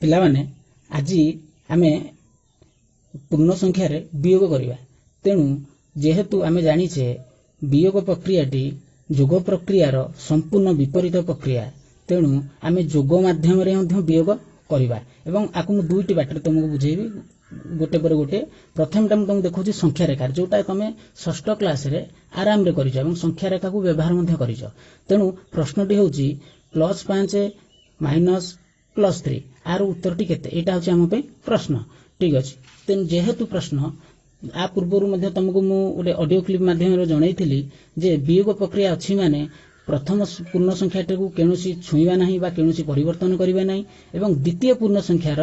ପିଲାମାନେ ଆଜି ଆମେ ପୂर्ण ସଂଖ୍ୟାରେ ବିয়োଗ କରିବା। ତେଣୁ ଯେହେତୁ ଆମେ ଜାଣିଛେ ବିয়োଗ ପ୍ରକ୍ରିୟାଟି ଯୋଗ ପ୍ରକ୍ରିୟାର ସମ୍ପୂର୍ଣ୍ଣ ବିପରୀତ ପ୍ରକ୍ରିୟା, ତେଣୁ ଆମେ ଯୋଗ ମାଧ୍ୟମରେ ମଧ୍ୟ ବିয়োଗ କରିବା। ଏବଂ ଆକୁ ମୁଁ ଦୁଇଟି ବାଟରେ ତୁମକୁ ବୁଝେଇବି गोटे पर गोटे। प्रथम टाइम तुमको देखो संख्या रेखा जोटा तुम षष्ठ क्लास रे आराम रे करिछ एवं संख्या रेखा को व्यवहार मध्य करिछ। तेणु प्रश्नटी होची +5 -+3 आर उत्तरटी केते एटा होची हम पे प्रश्न। ठीक अछि। तेणु जेहेतु प्रश्न आ पूर्वरु मध्य तुमको मु गोटे ऑडियो क्लिप माध्यम रे जणाइथिली जे वियोग प्रक्रिया अछि माने प्रथम पूर्ण संख्याटी को केनोसी छुईबा नाही बा केनोसी परिवर्तन करिबा नाही एवं द्वितीय पूर्ण संख्यार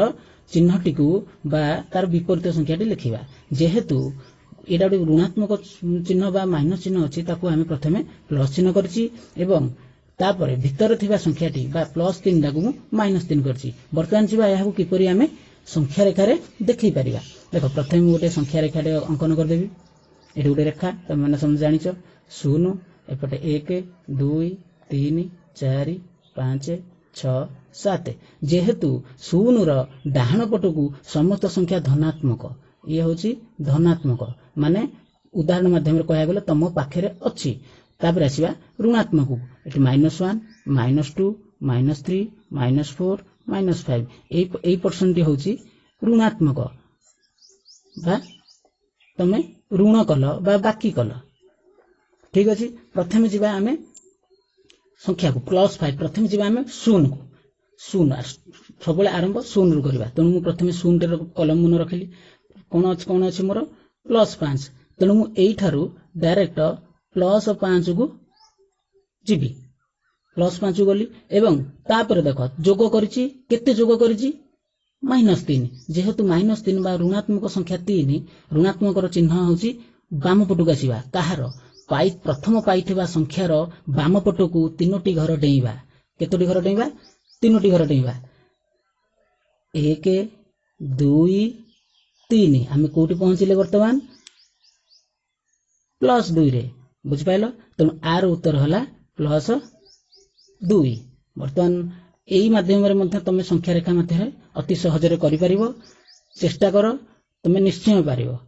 चिन्हटी को बा तार विपरीत संख्याटी लिखिबा। जेहेतु एटा गोटे ऋणात्मक चिन्ह बा माइनस चिन्ह अछि ताको आमे प्रथमे प्लस चिन्ह करछि एवं तापरे भितर थिबा संख्याटी बा +3 डाकु -3 करछि। वर्तमान छिबा याहु किपरि आमे संख्या रेखा रे देखि परिबा। देखो प्रथमे गोटे संख्या रेखा रे अंकन कर देबी। एठी गोटे रेखा त माने समझ जानिछो 0 एपटे 1 2 3 4 5 6 7। जेहेतु 0 रो डाहाण पटकू समस्त संख्या धनात्मक ये होची धनात्मक माने उदाहरण माध्यम रे कहया गेले तम पाखरे अछि। तापर आसीबा ऋणात्मक एठी -1 -2 -3 -4 -5 एई परसेंट होची ऋणात्मक बा तमे ऋण कल बा बाकी कल। ठीक अछि। प्रथमे जिबा आमे संख्या को +5 प्रथमे जिबा आमे 0 को 0 सबले आरंभ 0 रु करबा। तेणु मु प्रथमे 0 टे कलम मन रखिली कोन अछि मोर +5। तेणु मु एई थारु डायरेक्ट +5 को जिबी +5 गली एवं तापर देखो जोग करिछि केते जोग करिछि -3। जेहेतु -3 बा ऋणात्मक संख्या 3 ऋणात्मक रो चिन्ह होची बाम पटु आसीबा काहार पाई प्रथम पाइथिबा संख्यार बाम पटकू 3टी घर डेइबा। केतोटी घर डेइबा 3टी घर डेइबा 1 2 3 आमे कोठी पहुंचिले वर्तमान +2 रे बुझि पाइलो। तेणु आर उत्तर हला +2। वर्तमान एई माध्यम रे मध्ये तमे संख्या रेखा मध्ये अति सहज रे करि परिबो। चेष्टा करो तमे निश्चय पारिबो।